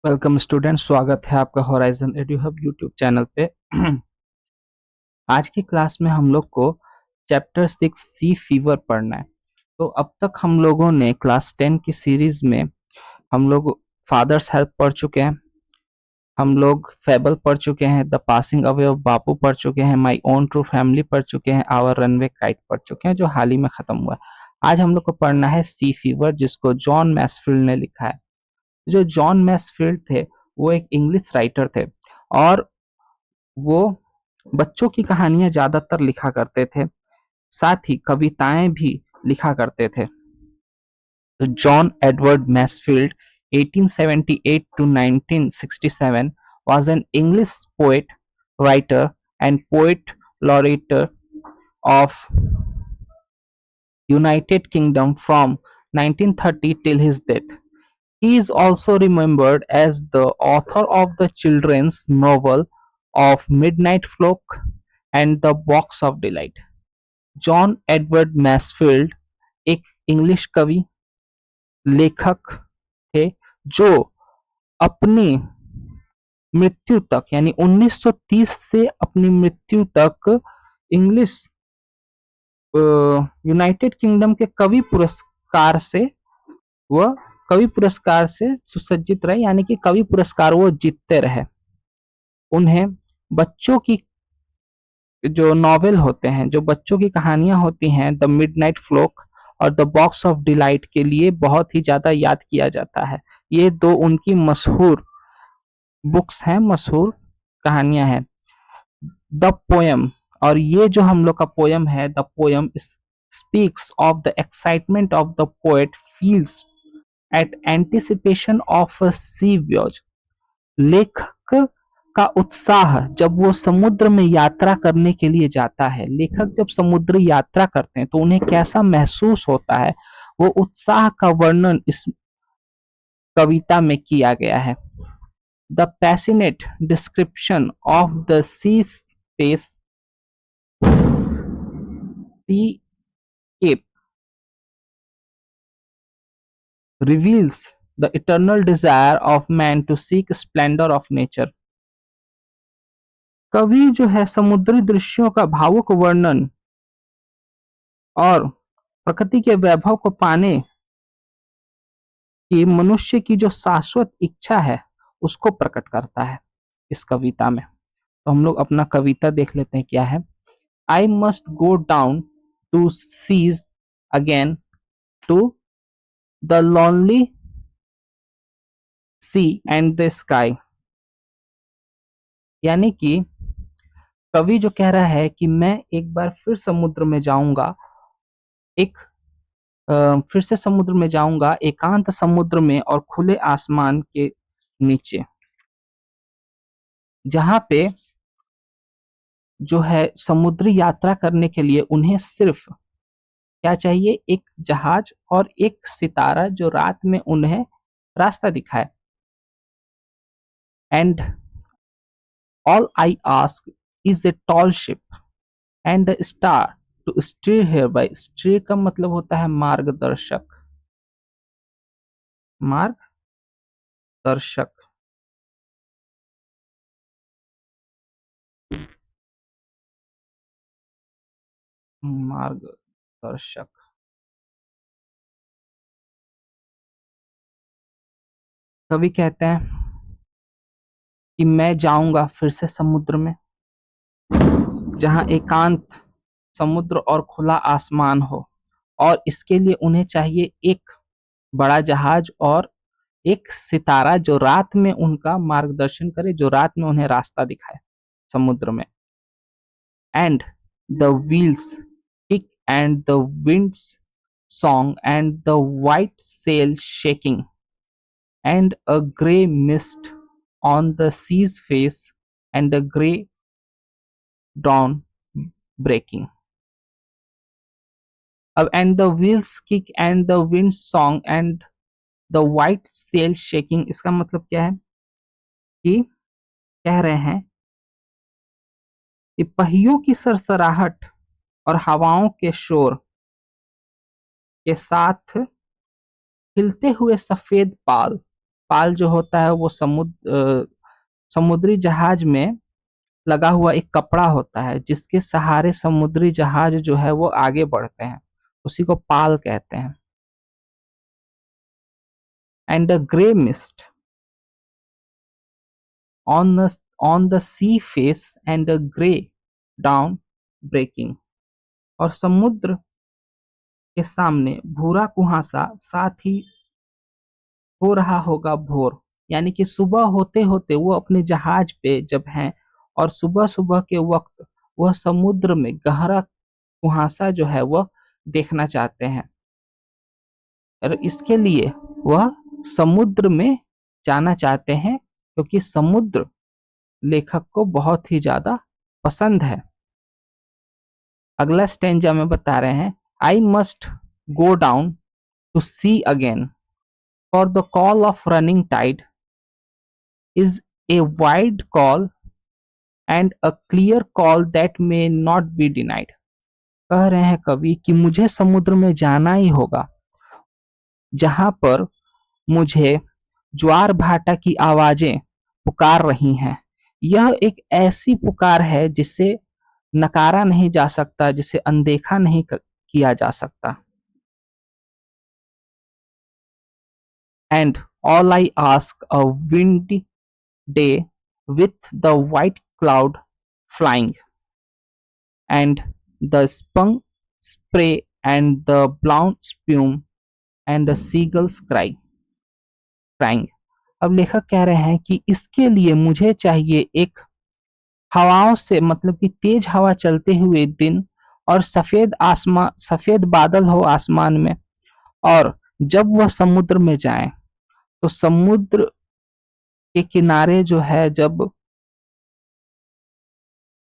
Welcome student, स्वागत है आपका horizon edu hub YouTube channel पे। आज की क्लास में हम लोग को चैप्टर 6 सी फीवर पढ़ना है। तो अब तक हम लोगों ने क्लास 10 की सीरीज में हम लोग फादर्स हेल्प पढ़ चुके हैं, हम लोग फेबल पढ़ चुके हैं, द पासिंग अवे ऑफ बापू पढ़ चुके हैं, माई ओन ट्रू फैमिली पढ़ चुके हैं, आवर रनवे काइट पढ़ चुके हैं जो हाल ही में खत्म हुआ है। आज हम लोग को पढ़ना है सी फीवर, जिसको जॉन मैसफील्ड ने लिखा है। जो जॉन मैसफील्ड थे वो एक इंग्लिश राइटर थे और वो बच्चों की कहानियां ज्यादातर लिखा करते थे, साथ ही कविताएं भी लिखा करते थे। तो John Edward Mansfield 1878 to 1967 was an English poet, writer, and poet laureate of United Kingdom from 1930 till his death. He is also remembered as the author of the children's novel of Midnight Flock and The Box of Delight. John Edward Masefield एक English कवि लेखक थे जो अपनी मृत्यु तक यानी 1930 से अपनी मृत्यु तक इंग्लिश यूनाइटेड किंगडम के वह कवि पुरस्कार से सुसज्जित रहे, यानी कि कवि पुरस्कार वो जीतते रहे। उन्हें बच्चों की जो नॉवेल होते हैं, जो बच्चों की कहानियां होती हैं, द मिडनाइट फ्लोक और द बॉक्स ऑफ डिलाइट के लिए बहुत ही ज्यादा याद किया जाता है। ये दो उनकी मशहूर बुक्स हैं, मशहूर कहानियां हैं। द पोयम, और ये जो हम लोग का पोयम है, the poem speaks of the excitement of the poet feels at anticipation of a sea voyage. लेखक का उत्साह जब वो समुद्र में यात्रा करने के लिए जाता है, लेखक जब समुद्र यात्रा करते हैं तो उन्हें कैसा महसूस होता है, वो उत्साह का वर्णन इस कविता में किया गया है। The passionate description of the sea space sea cape reveals the eternal desire of man to seek splendor of nature. कवि जो है समुद्री दृश्यों का भावुक वर्णन और प्रकृति के वैभव को पाने की मनुष्य की जो शाश्वत इच्छा है उसको प्रकट करता है इस कविता में। तो हम लोग अपना कविता देख लेते हैं क्या है। I must go down to seas again to the lonely sea and the sky. यानी कि कवि जो कह रहा है कि मैं एक बार फिर समुद्र में जाऊंगा, एक फिर से समुद्र में जाऊंगा, एकांत समुद्र में और खुले आसमान के नीचे, जहां पे जो है समुद्री यात्रा करने के लिए उन्हें सिर्फ क्या चाहिए, एक जहाज और एक सितारा जो रात में उन्हें रास्ता दिखाए। And all I ask is a tall ship and the star to steer her by. Steer का मतलब होता है मार्गदर्शक, मार्गदर्शक। मार्गदर्शक कवि कहते हैं कि मैं जाऊंगा फिर से समुद्र में, जहां एकांत समुद्र और खुला आसमान हो, और इसके लिए उन्हें चाहिए एक बड़ा जहाज और एक सितारा जो रात में उनका मार्गदर्शन करे, जो रात में उन्हें रास्ता दिखाए समुद्र में। And the wheels kick and the winds song and the white sail shaking and a grey mist on the sea's face and a grey dawn breaking. अब and the wheels kick and the wind song and the white sail shaking, इसका मतलब क्या है कि कह रहे हैं कि पहियों की सरसराहट और हवाओं के शोर के साथ हिलते हुए सफेद बाल पाल जो होता है वो समुद्री जहाज में लगा हुआ एक कपड़ा होता है जिसके सहारे समुद्री जहाज जो है वो आगे बढ़ते हैं, उसी को पाल कहते हैं। And the grey mist on the sea face and the grey down breaking, और समुद्र के सामने भूरा कुहासा, साथ ही हो रहा होगा भोर, यानी कि सुबह होते होते वो अपने जहाज पे जब हैं और सुबह सुबह के वक्त वह समुद्र में गहरा कुहासा जो है वह देखना चाहते हैं, और इसके लिए वह समुद्र में जाना चाहते हैं क्योंकि समुद्र लेखक को बहुत ही ज्यादा पसंद है। अगला स्टेंजा में बता रहे हैं, I must go down to sea again for the call of running tide is a wide call and a clear call that may not be denied. कह रहे हैं कवि कि मुझे समुद्र में जाना ही होगा जहां पर मुझे ज्वार भाटा की आवाजें पुकार रही हैं। यह एक ऐसी पुकार है जिसे नकारा नहीं जा सकता, जिसे अनदेखा नहीं किया जा सकता। And all I ask a windy day with the white cloud flying and the spun spray and the brown spume and the seagulls crying। अब लेखक कह रहे हैं कि इसके लिए मुझे चाहिए एक हवाओं से, मतलब कि तेज हवा चलते हुए दिन, और सफेद आसमान, सफेद बादल हो आसमान में, और जब वह समुद्र में जाए तो समुद्र के किनारे जो है जब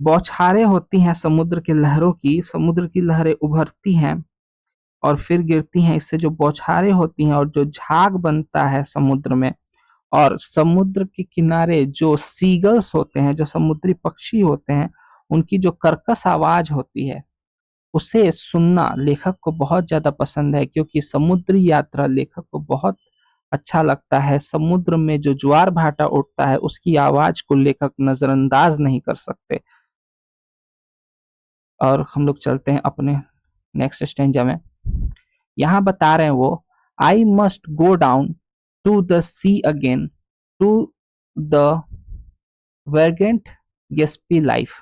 बौछारें होती हैं समुद्र की लहरों की, समुद्र की लहरें उभरती हैं और फिर गिरती हैं, इससे जो बौछारें होती हैं और जो झाग बनता है समुद्र में, और समुद्र के किनारे जो सीगल्स होते हैं, जो समुद्री पक्षी होते हैं, उनकी जो कर्कश आवाज होती है उसे सुनना लेखक को बहुत ज्यादा पसंद है, क्योंकि समुद्री यात्रा लेखक को बहुत अच्छा लगता है। समुद्र में जो ज्वार भाटा उठता है उसकी आवाज को लेखक नजरअंदाज नहीं कर सकते। और हम लोग चलते हैं अपने नेक्स्ट स्टेंजा में। यहाँ बता रहे हैं वो, I must go down to the sea again to the vagrant गेस्पी लाइफ।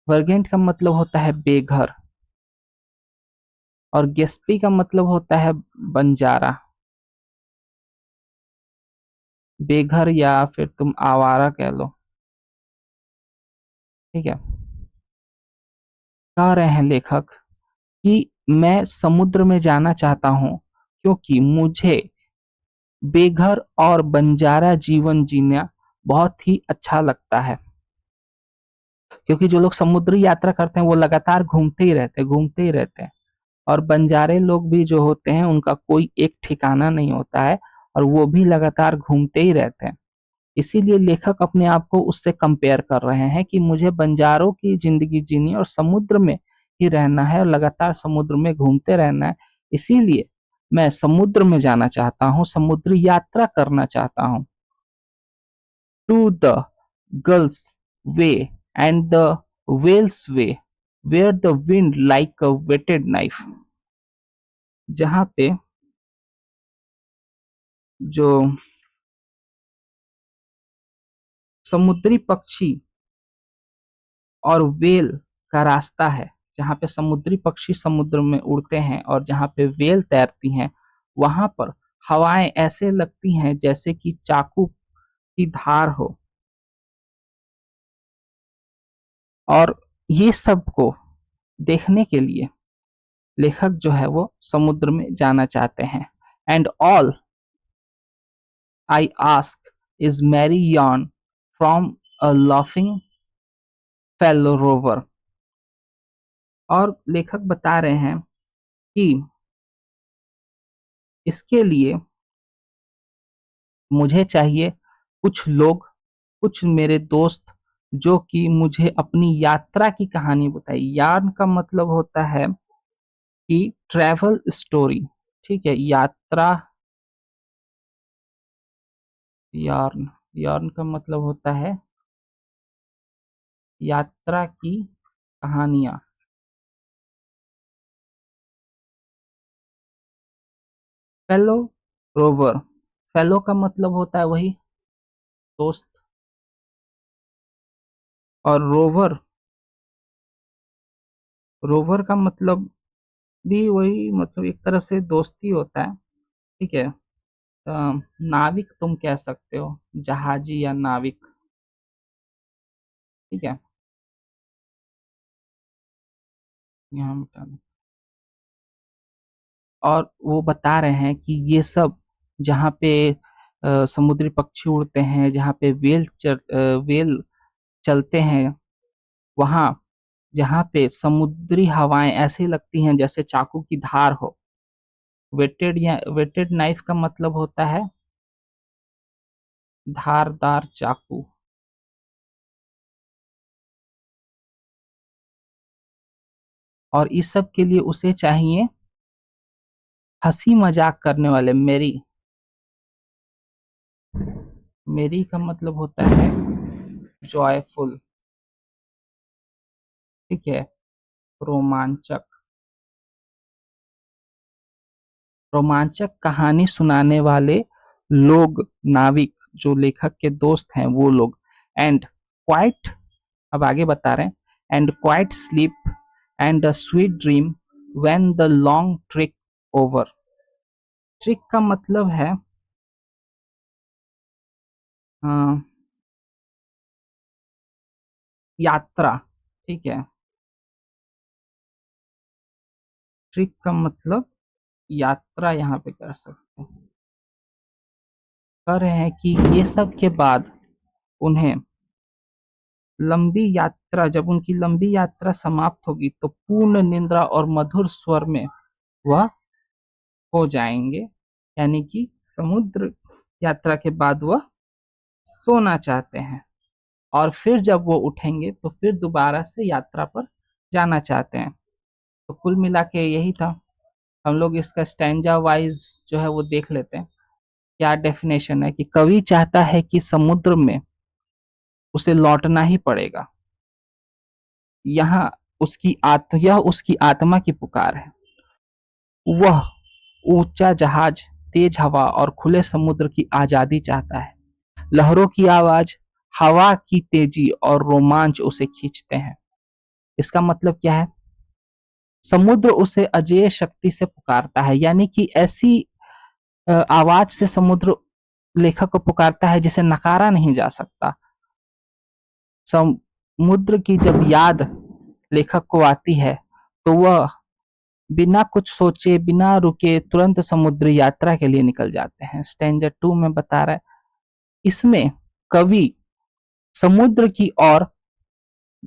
वर्गेंट का मतलब होता है बेघर, और गेस्पी का मतलब होता है बंजारा, बेघर या फिर तुम आवारा कह लो, ठीक है। कह रहे हैं लेखक कि मैं समुद्र में जाना चाहता हूं क्योंकि मुझे बेघर और बंजारा जीवन जीना बहुत ही अच्छा लगता है। क्योंकि जो लोग समुद्री यात्रा करते हैं वो लगातार घूमते ही रहते हैं, और बंजारे लोग भी जो होते हैं उनका कोई एक ठिकाना नहीं होता है और वो भी लगातार घूमते ही रहते हैं। इसीलिए लेखक अपने आप को उससे कंपेयर कर रहे हैं कि मुझे बंजारों की जिंदगी जीनी और समुद्र में ही रहना है और लगातार समुद्र में घूमते रहना है। इसीलिए मैं समुद्र में जाना चाहता हूँ, समुद्री यात्रा करना चाहता हूँ। To the gull's way and the whale's way where the wind like a whetted knife. जहाँ पे जो समुद्री पक्षी और वेल का रास्ता है, जहाँ पे समुद्री पक्षी समुद्र में उड़ते हैं और जहाँ पे वेल तैरती हैं, वहां पर हवाएं ऐसे लगती हैं जैसे कि चाकू की धार हो। और ये सब को देखने के लिए लेखक जो है वो समुद्र में जाना चाहते हैं। And all I ask is merry yarn from a laughing fellow rover. और लेखक बता रहे हैं कि इसके लिए मुझे चाहिए कुछ लोग, कुछ मेरे दोस्त, जो कि मुझे अपनी यात्रा की कहानी बताए। यार्न का मतलब होता है कि ट्रैवल स्टोरी, ठीक है। यात्रा यार्न, यार्न का मतलब होता है यात्रा की कहानियां। फेलो रोवर, फेलो का मतलब होता है वही दोस्त, और रोवर, रोवर का मतलब भी वही, मतलब एक तरह से दोस्ती होता है। ठीक है। नाविक तुम कह सकते हो, जहाजी या नाविक। ठीक है। यहाँ मिटा दो। और वो बता रहे हैं कि ये सब जहाँ पे समुद्री पक्षी उड़ते हैं, जहाँ पे वेल चलते हैं, वहाँ जहाँ पे समुद्री हवाएं ऐसी लगती हैं जैसे चाकू की धार हो। वेटेड या वेटेड नाइफ का मतलब होता है धारदार चाकू। और इस सब के लिए उसे चाहिए हंसी मजाक करने वाले मेरी। मेरी का मतलब होता है जॉयफुल। ठीक है। रोमांचक, रोमांचक कहानी सुनाने वाले लोग, नाविक, जो लेखक के दोस्त हैं वो लोग। एंड क्वाइट, अब आगे बता रहे हैं, and quite sleep and a sweet dream when the long trick over. Trick का मतलब है अ, यात्रा। ठीक है। ट्रिक का मतलब यात्रा यहाँ पे कर सकते हैं। कह रहे हैं कि ये सब के बाद उन्हें लंबी यात्रा, जब उनकी लंबी यात्रा समाप्त होगी तो पूर्ण निद्रा और मधुर स्वर में वह हो जाएंगे। यानी कि समुद्र यात्रा के बाद वह सोना चाहते हैं, और फिर जब वो उठेंगे तो फिर दोबारा से यात्रा पर जाना चाहते हैं। तो कुल मिला के यही था। हम लोग इसका स्टैंजा वाइज जो है वो देख लेते हैं। क्या डेफिनेशन है कि कवि चाहता है कि समुद्र में उसे लौटना ही पड़ेगा। यहाँ यह उसकी आत्मा की पुकार है। वह ऊंचा जहाज, तेज हवा और खुले समुद्र की आजादी चाहता है। लहरों की आवाज, हवा की तेजी और रोमांच उसे खींचते हैं। इसका मतलब क्या है? समुद्र उसे अजेय शक्ति से पुकारता है, यानी कि ऐसी आवाज से समुद्र लेखक को पुकारता है जिसे नकारा नहीं जा सकता। समुद्र की जब याद लेखक को आती है तो वह बिना कुछ सोचे, बिना रुके तुरंत समुद्र यात्रा के लिए निकल जाते हैं। स्टैंजा 2 में बता रहा है, इसमें कवि समुद्र की और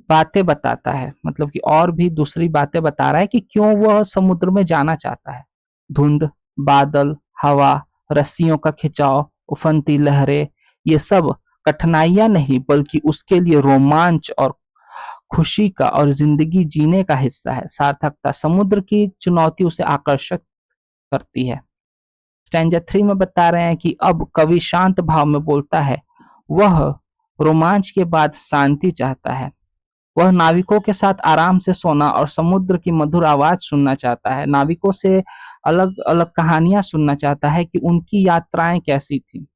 बातें बताता है, मतलब कि और भी दूसरी बातें बता रहा है कि क्यों वह समुद्र में जाना चाहता है। धुंध, बादल, हवा, रस्सियों का खिंचाव, उफनती लहरें, ये सब कठिनाइयां नहीं बल्कि उसके लिए रोमांच और खुशी का और जिंदगी जीने का हिस्सा है। सार्थकता, समुद्र की चुनौती उसे आकर्षक करती है। स्टैंजा 3 में बता रहे हैं कि अब कवि शांत भाव में बोलता है। वह रोमांच के बाद शांति चाहता है। वह नाविकों के साथ आराम से सोना और समुद्र की मधुर आवाज सुनना चाहता है। नाविकों से अलग अलग कहानियां सुनना चाहता है कि उनकी यात्राएं कैसी थी।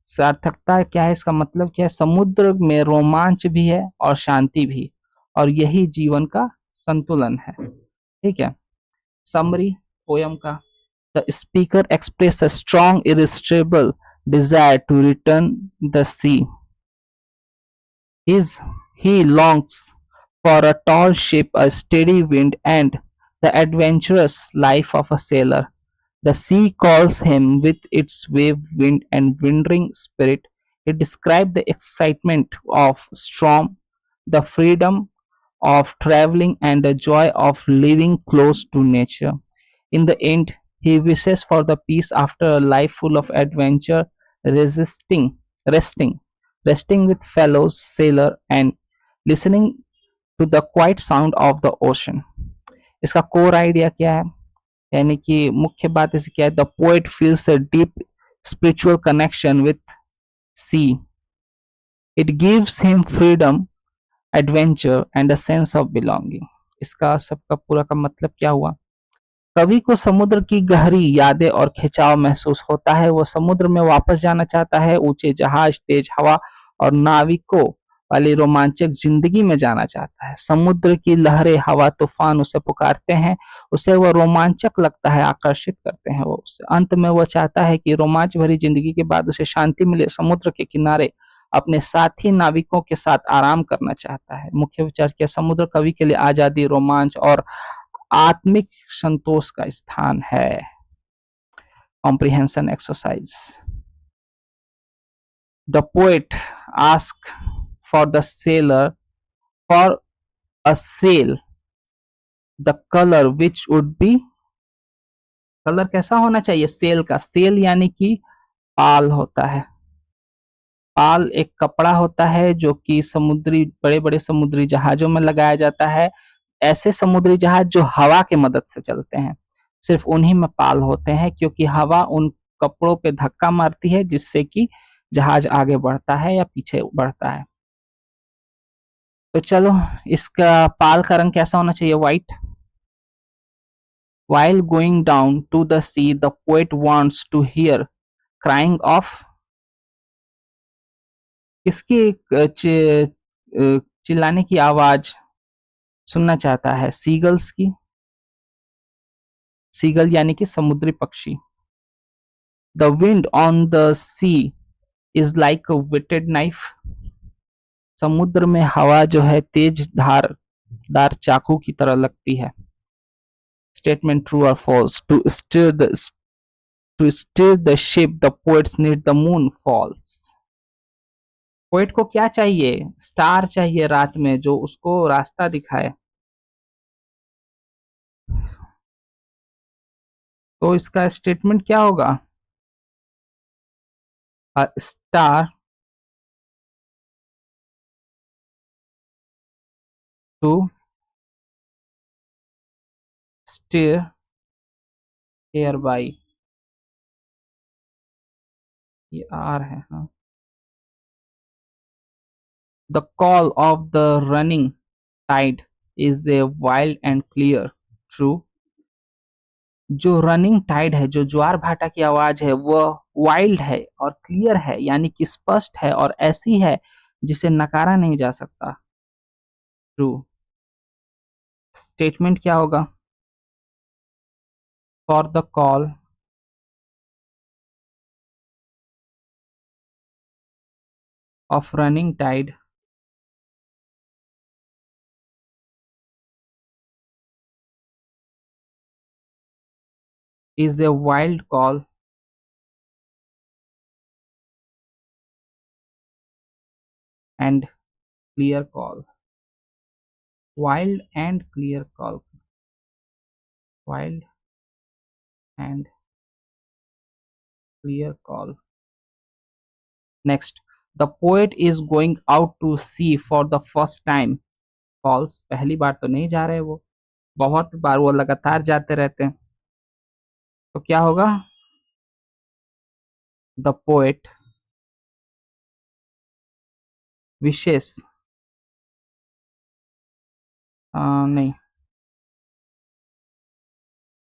सार्थकता क्या है, इसका मतलब क्या है? समुद्र में रोमांच भी है और शांति भी, और यही जीवन का संतुलन है। ठीक है। समरी पोयम का, the speaker express a strong irresistible desire to return the sea. His, he longs for a tall ship, a steady wind, and the adventurous life of a sailor. The sea calls him with its wave, wind, and wandering spirit. It describes the excitement of storm, the freedom of traveling, and the joy of living close to nature. In the end, he wishes for the peace after a life full of adventure, resisting, resting, resting with fellows sailor and listening to the quiet sound of the ocean. इसका core idea क्या है? यानी कि मुख्य बात इसे क्या है? The poet feels a deep spiritual connection with sea. It gives him freedom, adventure and a sense of belonging. इसका सबका पूरा का मतलब क्या हुआ? कवि को समुद्र की गहरी यादें और खिंचाव महसूस होता है। वो समुद्र में वापस जाना चाहता है, ऊंचे जहाज, तेज हवा और नाविकों वाली रोमांचक जिंदगी में जाना चाहता है। समुद्र की लहरें, हवा, तूफान उसे पुकारते हैं, उसे वो रोमांचक लगता है, आकर्षित करते हैं वो उससे। अंत में वो चाहता है कि रोमांच भरी जिंदगी के बाद उसे शांति मिले, समुद्र के किनारे अपने साथी नाविकों के साथ आराम करना चाहता है। मुख्य विचार क्या? समुद्र कवि के लिए आजादी, रोमांच और आत्मिक संतोष का स्थान है। Comprehension exercise. The poet ask for the sailor for a sail the colour which would be, colour कैसा होना चाहिए सेल का? सेल यानी कि पाल होता है। पाल एक कपड़ा होता है जो कि समुद्री, बड़े बड़े समुद्री जहाजों में लगाया जाता है। ऐसे समुद्री जहाज जो हवा के मदद से चलते हैं, सिर्फ उन्हीं में पाल होते हैं, क्योंकि हवा उन कपड़ों पे धक्का मारती है जिससे कि जहाज आगे बढ़ता है या पीछे बढ़ता है। तो चलो, इसका पाल का रंग कैसा होना चाहिए? White. While going down to the sea, the poet wants to hear crying of, किसकी चिल्लाने की आवाज सुनना चाहता है? सीगल्स की। सीगल यानी कि समुद्री पक्षी। The wind on the sea is like a whetted knife, समुद्र में हवा जो है तेज धारदार चाकू की तरह लगती है। स्टेटमेंट ट्रू और false? To steer the ship the poets need the moon. False. Poet को क्या चाहिए? स्टार चाहिए रात में, जो उसको रास्ता दिखाए। तो इसका स्टेटमेंट क्या होगा? Star to steer her by, ये आर है। हाँ। The call of the running tide is a wild and clear. True. जो रनिंग टाइड है, जो ज्वार भाटा की आवाज है, वह वाइल्ड है और क्लियर है, यानी कि स्पष्ट है और ऐसी है जिसे नकारा नहीं जा सकता। ट्रू। स्टेटमेंट क्या होगा? For the call of running tide is a wild call and clear call. Wild and clear call. Wild and clear call. Next, the poet is going out to sea for the first time. False. पहली बार तो नहीं जा रहे वो, बहुत बार वो लगातार जाते रहते हैं। तो क्या होगा? The poet wishes, नहीं,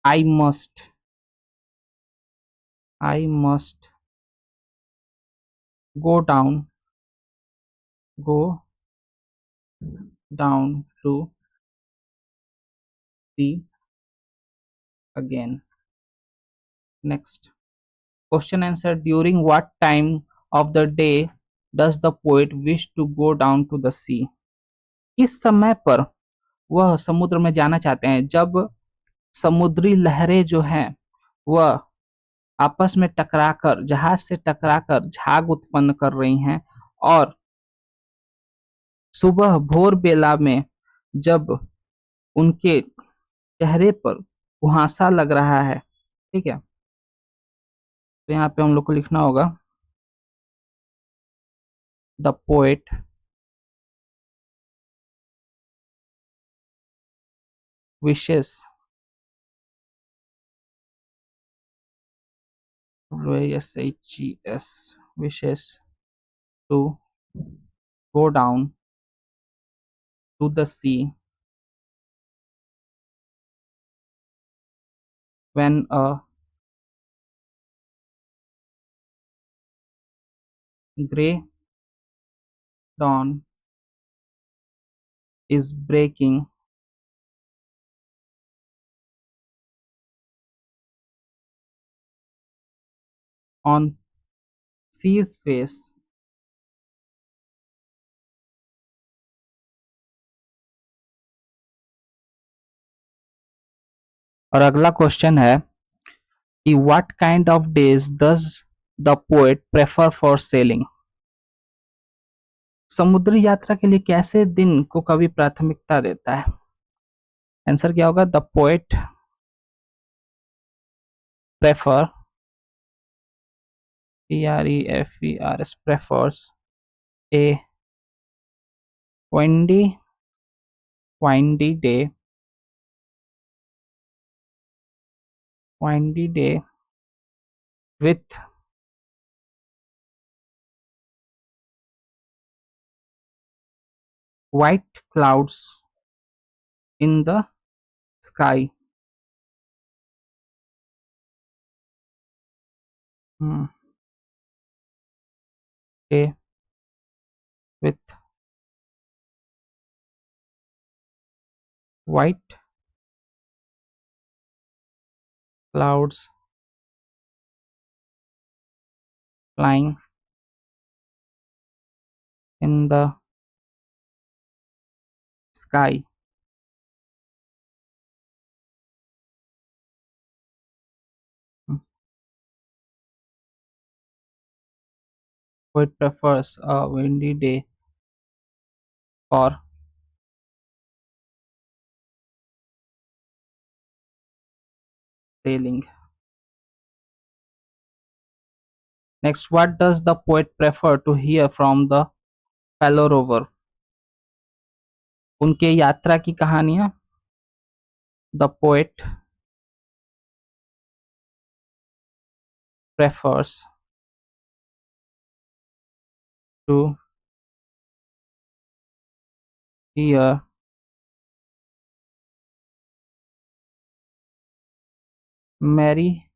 I must go down, go down to sea again. Next. Question answer. During what time of the day does the poet wish to go down to the sea? किस समय पर वह समुद्र में जाना चाहते हैं? जब समुद्री लहरें जो हैं वह आपस में टकराकर, जहाज से टकराकर झाग उत्पन्न कर रही हैं, और सुबह भोर बेला में जब उनके चेहरे पर कुहासा लग रहा है। ठीक है, तो यहाँ पे हम लोग को लिखना होगा the poet wishes, WISHES, wishes to go down to the sea when a grey dawn is breaking on sea's face. और अगला क्वेश्चन है कि what kind of days does the poet prefer for sailing? समुद्री यात्रा के लिए कैसे दिन को कवि प्राथमिकता देता है? आंसर क्या होगा? The poet prefer, PREFERS, prefers a windy day, with white clouds in the sky. Day with white clouds flying in the sky. Poet prefers a windy day for sailing. Next, what does the poet prefer to hear from the fellow rover? उनके यात्रा की कहानियां. The poet prefers to hear merry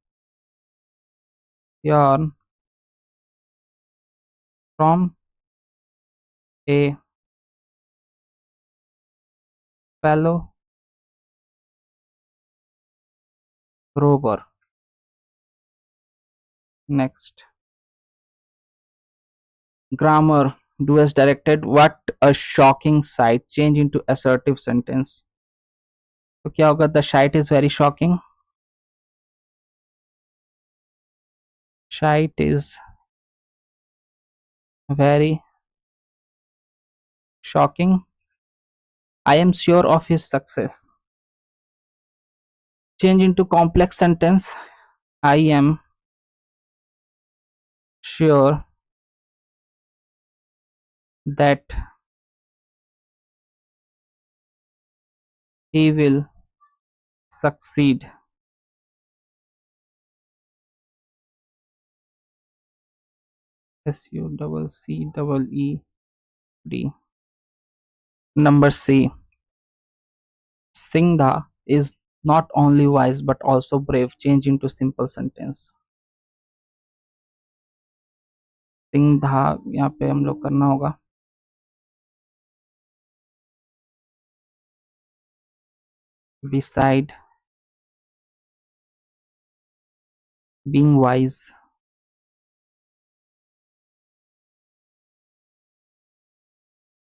yarn from a fellow rover. Next, grammar. Do as directed. What a shocking sight. Change into assertive sentence. तो क्या होगा? The sight is very shocking. Sight is very shocking. I am sure of his success. Change into complex sentence. I am sure that he will succeed. SUCCEED. Number C. Singha is not only wise but also brave. Change into simple sentence. सिंधा यहाँ पे हम लोग करना होगा beside being wise,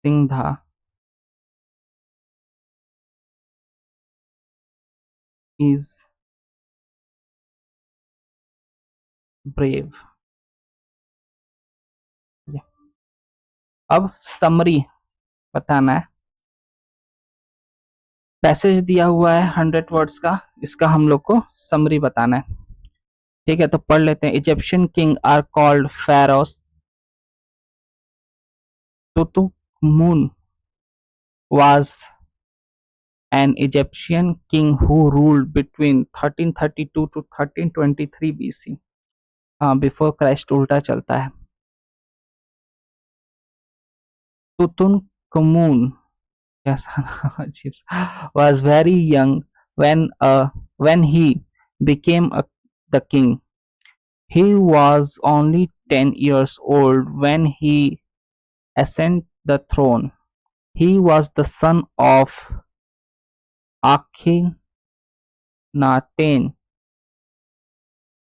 Singha is brave. अब summary बताना है. Passage दिया हुआ है 100 वर्ड्स का, इसका हम लोग को समरी बताना है. ठीक है, तो पढ़ लेते हैं. Egyptian king are called pharaohs. Tutankhamun was an Egyptian king who ruled between 1332 to 1323 BC. हाँ, बिफोर क्राइस्ट उल्टा चलता है. Tutankhamun, yes, अजीब सा, was very young when he became the king. He was only 10 years old when he ascended the throne. He was the son of Akhenaten,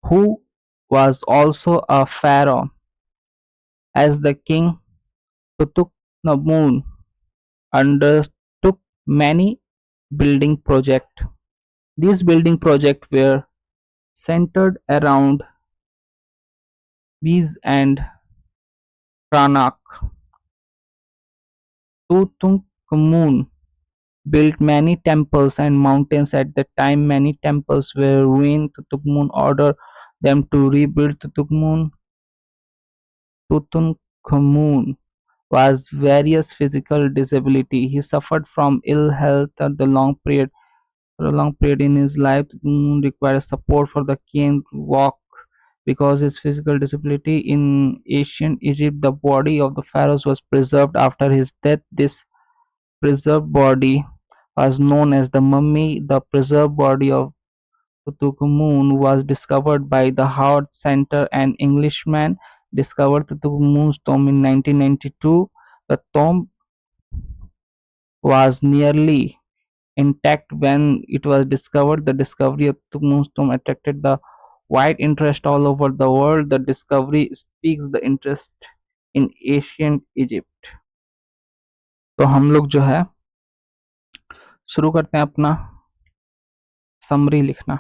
who was also a pharaoh. As the king, Tutankhamun undertook many building projects. These building projects were centered around Bees and Tranach. Tutankhamun built many temples and mountains at the time. Many temples were ruined. Tutankhamun ordered them to rebuild. Tutankhamun was various physical disability. He suffered from ill health at the long period for a long period in his life. Tutankhamun required support for the king to walk because his physical disability. In ancient Egypt, the body of the pharaohs was preserved after his death. This preserved body was known as the mummy. The preserved body of Tutankhamun was discovered by the Howard Center. An Englishman discovered Tutankhamun's tomb in 1992. The tomb was nearly intact when it was discovered. The discovery of Tutankhamun's tomb attracted the wide interest all over the world. The discovery speaks the interest in ancient Egypt. तो हम लोग जो है शुरू करते हैं अपना summary लिखना।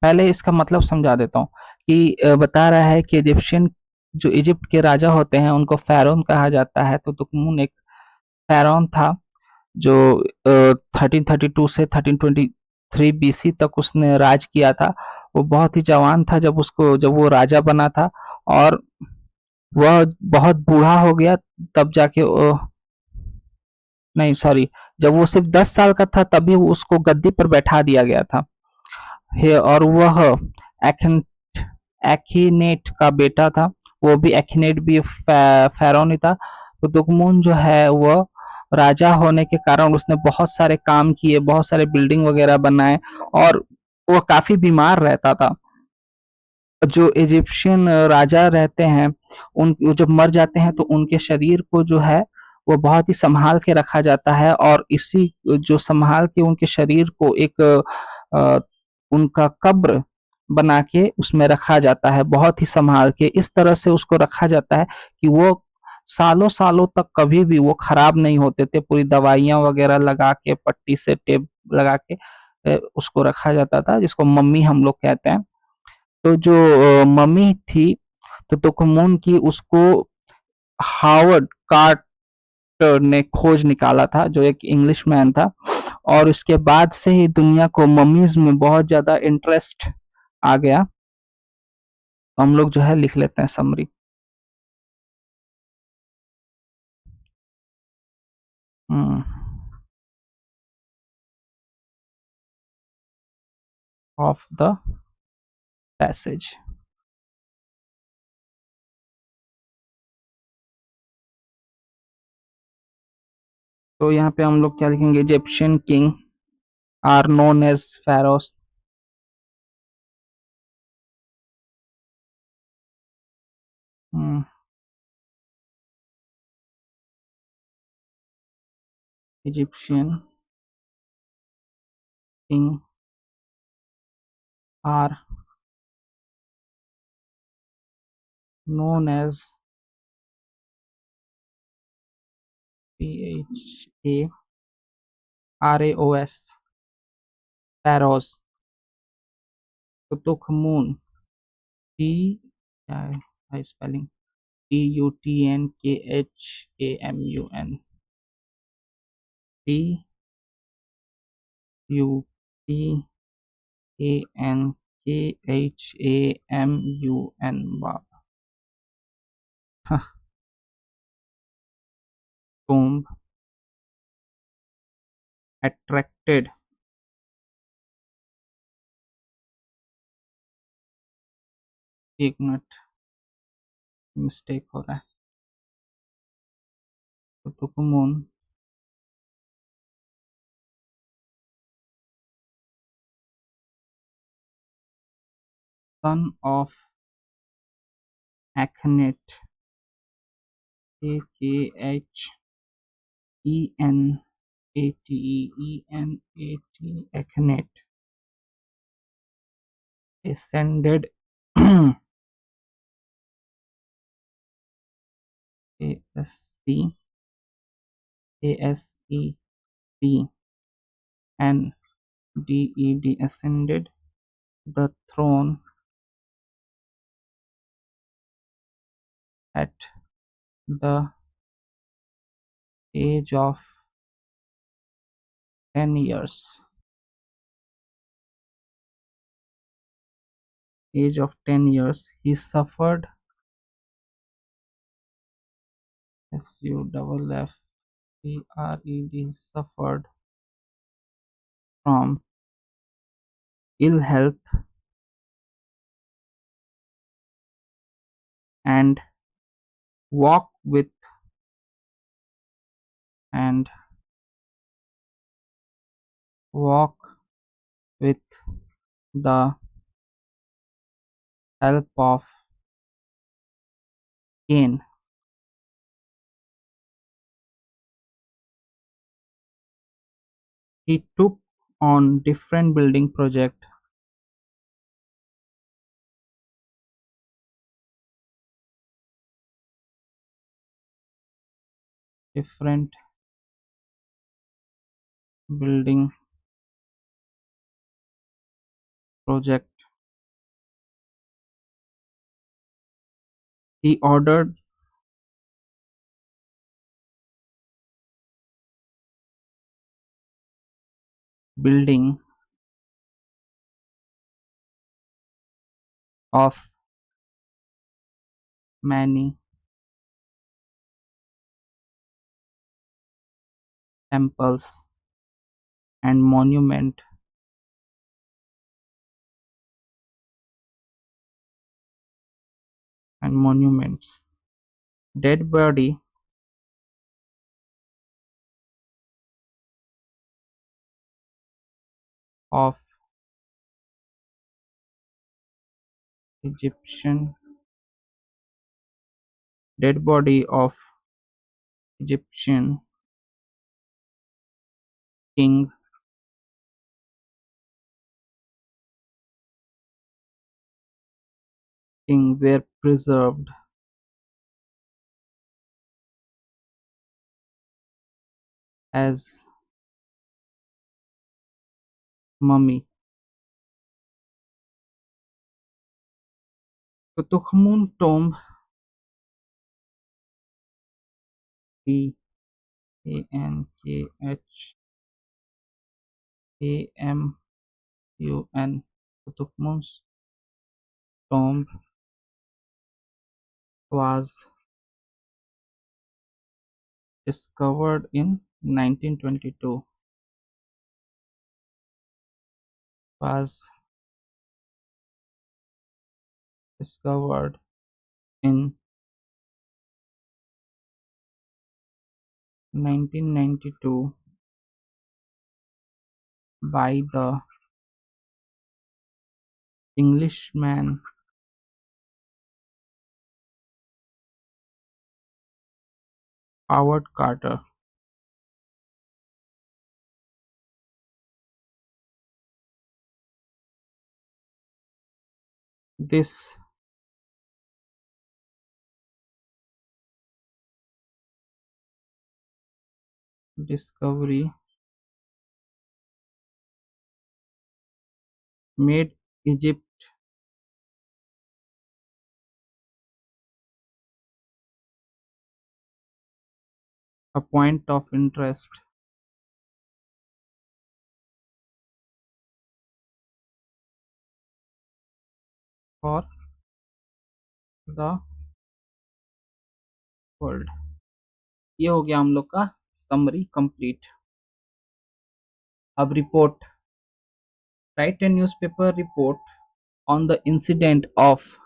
पहले इसका मतलब समझा देता हूँ कि बता रहा है कि इजिप्शियन जो इजिप्ट के राजा होते हैं उनको फ़ायरोन कहा जाता है। तो तुकमुन एक फ़ायरोन था जो 1332 से 1323 बीसी तक उसने राज किया था। वो बहुत ही जवान था जब वो राजा बना था और वह बहुत बूढ़ा हो गया तब जाके नहीं सॉरी, जब वो सिर्फ 10 साल का था तभी उसको गद्दी पर बैठा दिया गया था। और वह एखन एखीनेट का बेटा था। वो भी एखीनेट भी फ़ायरोन ही था। तो तुगमुन जो है वो राजा होने के कारण उसने बहुत सारे काम किए, बहुत सारे बिल्डिंग वगैरह बनाए और वो काफ़ी बीमार रहता था। जो इजिप्शियन राजा रहते हैं उन वो जब मर जाते हैं तो उनके शरीर को जो है वो बहुत ही संभाल के रखा जाता है और इसी जो संभाल के उनके शरीर को एक अ, उनका कब्र बना के उसमें रखा जाता है बहुत ही संभाल के। इस तरह से उसको रखा जाता है कि वो सालों सालों तक कभी भी वो खराब नहीं होते थे। पूरी दवाइयाँ वगैरह लगा के पट्टी से टेप लगा के उसको रखा जाता था जिसको मम्मी हम लोग कहते हैं। तो जो मम्मी थी तो तुकमुन की उसको हावर्ड कार्टर ने खोज निकाला था जो एक इंग्लिश मैन था और उसके बाद से ही दुनिया को मम्मीज में बहुत ज्यादा इंटरेस्ट आ गया। तो हम लोग जो है लिख लेते हैं समरी ऑफ द पैसेज। तो यहाँ पे हम लोग क्या लिखेंगे, Egyptian king are known as pharaohs। Egyptian king are known as PHARAOS pharaohs। Tutankhamun, T क्या है spelling, Tutankhamun, Tutankhamun tomb attracted एक मिनट मिस्टेक हो रहा है Tutankhamun, son of Akhenaten, Akhenaten, Akhenaten, ascended ASC, and DED, ascended the throne at the age of 10 years. Age of 10 years, he suffered SUFFERED, suffered from ill health and walked with and walk with the help of cane. He took on different building project, different building project. He ordered building of many temples and monuments. Dead body of Egyptian dead body of Egyptian king were preserved as mummy. Tutankhamun tomb, Tankhamun. Tutankhamun's tomb was discovered in 1922. Was discovered in 1992 by the Englishman Howard Carter. This discovery made Egypt a point of interest for the world. ये हो गया हम लोग का summary complete. अब report, right A newspaper report on the incident of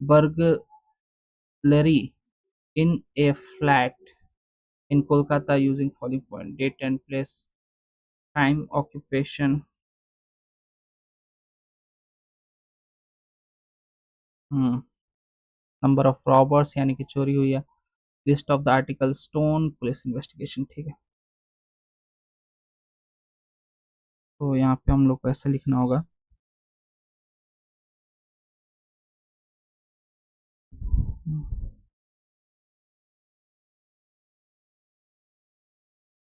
burglary in a flat in Kolkata using following point: date and place, time, occupation, number of robbers यानी कि चोरी हुई है, list of the article, stone, police investigation. ठीक है, तो यहाँ पे हम लोग को ऐसे लिखना होगा,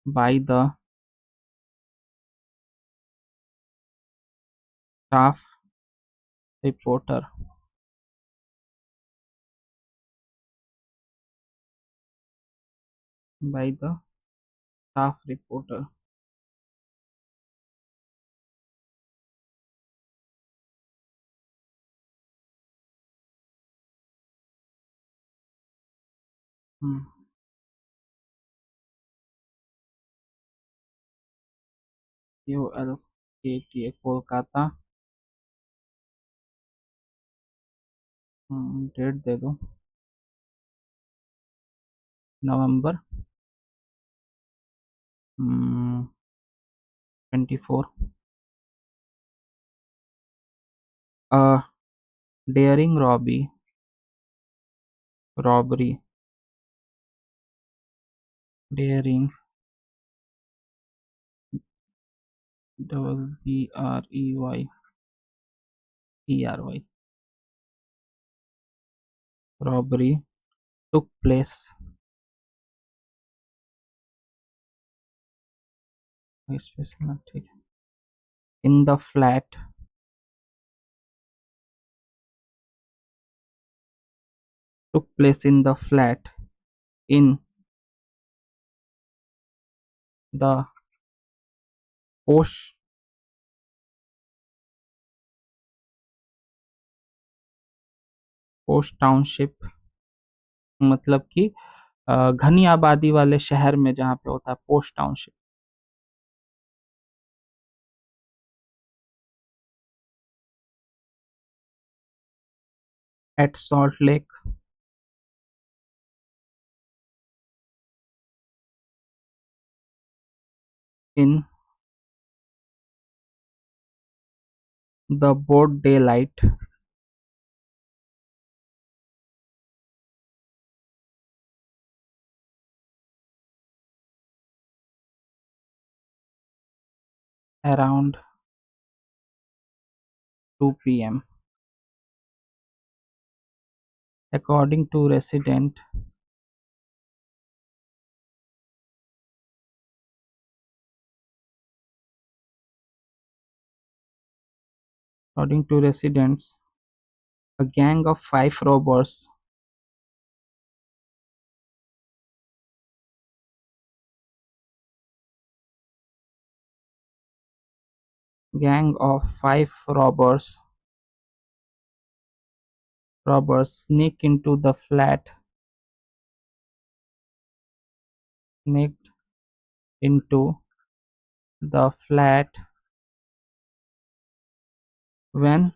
by the staff reporter, by the staff reporter. ULKTA Kolkata, date दे दो, November 24। Daring robbery, daring, BREYERY, robbery took place, special, ठीक है, in the flat, took place in the flat, in the posh post township, मतलब कि घनी आबादी वाले शहर में जहाँ पे होता है post township. At Salt Lake, in the broad daylight, around 2 p.m. according to resident, according to residents, a gang of 5 robbers gang of 5 robbers sneak into the flat, sneaked into the flat when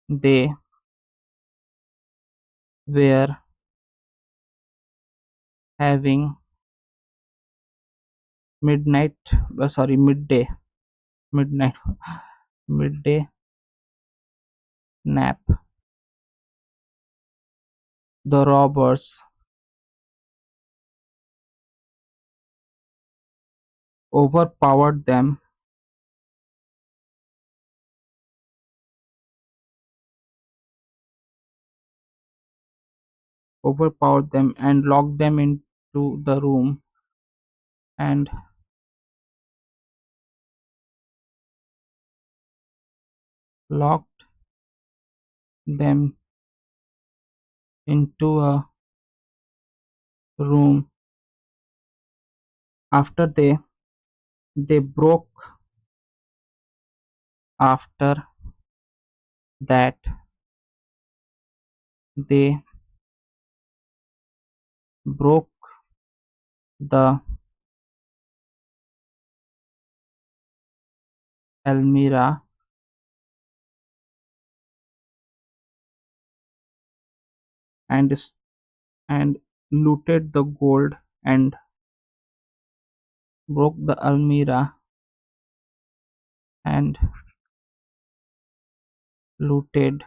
they were having midday midnight midday nap. The robbers overpowered them and locked them into the room and locked them into a room. After they broke after that they broke the almirah and and looted the gold and broke the almirah and looted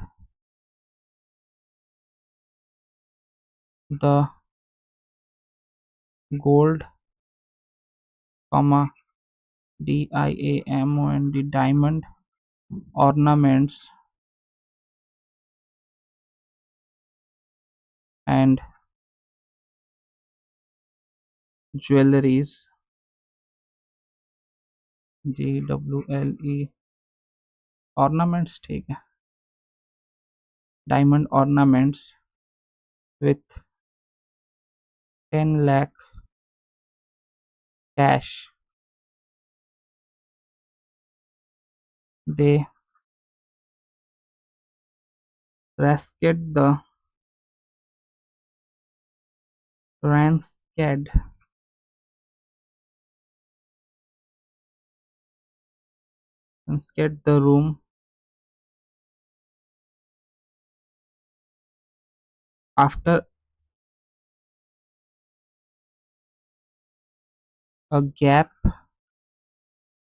the gold, comma diamond diamond ornaments and jewelries, JWLE ornaments, ठीक है, diamond ornaments with 10 lakh cash. They ransacked the ransacked ransacked the room after a gap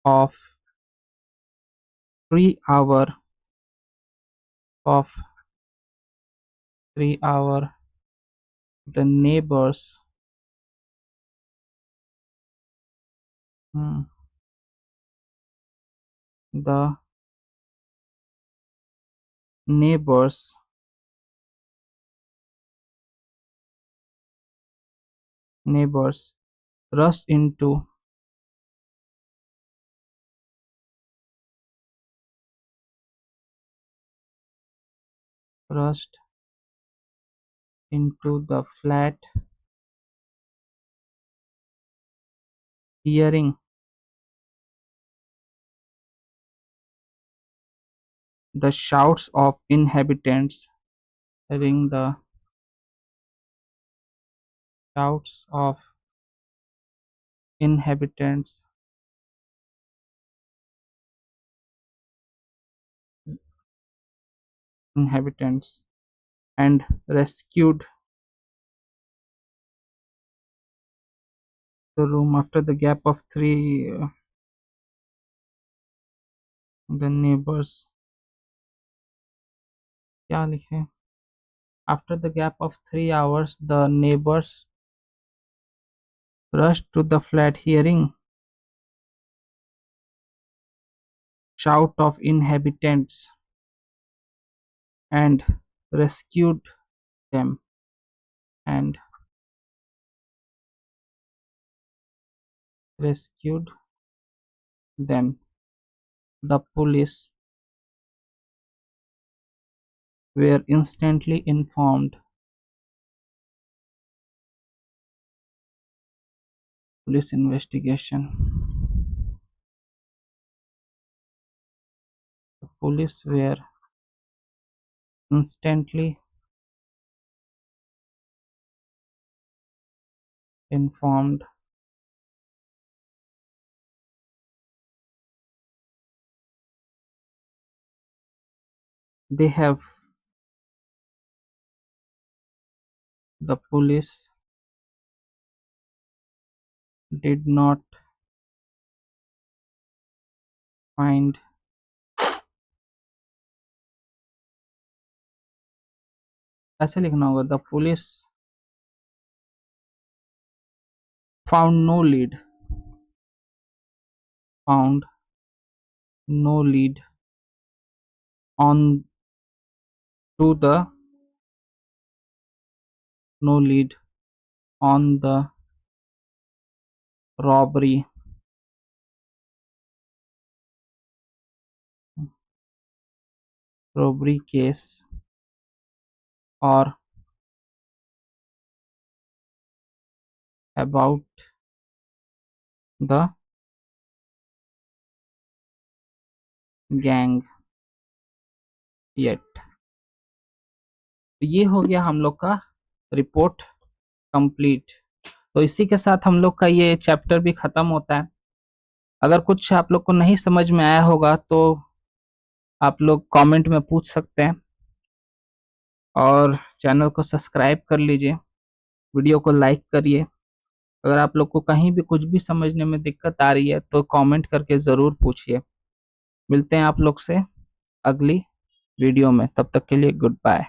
of 3 hour of 3 hour. The neighbors hmm, the neighbors neighbors rushed into rushed into the flat, hearing the shouts of inhabitants, hearing the shouts of inhabitants inhabitants and rescued the room after the gap of three. The neighbors, क्या लिखे? After the gap of 3 hours, the neighbors rushed to the flat, hearing shout of inhabitants and rescued them and rescued them. The police were instantly informed. Police investigation. The police were instantly informed. They have the police did not find ऐसे लिखना होगा the police found no lead found no lead on to the no lead on the robbery case or about the gang yet. ये हो गया हम लोग का report complete. तो इसी के साथ हम लोग का ये चैप्टर भी खत्म होता है। अगर कुछ आप लोग को नहीं समझ में आया होगा तो आप लोग कमेंट में पूछ सकते हैं। और चैनल को सब्सक्राइब कर लीजिए, वीडियो को लाइक करिए। अगर आप लोग को कहीं भी कुछ भी समझने में दिक्कत आ रही है तो कमेंट करके ज़रूर पूछिए। मिलते हैं आप लोग से अगली वीडियो में, तब तक के लिए गुड बाय।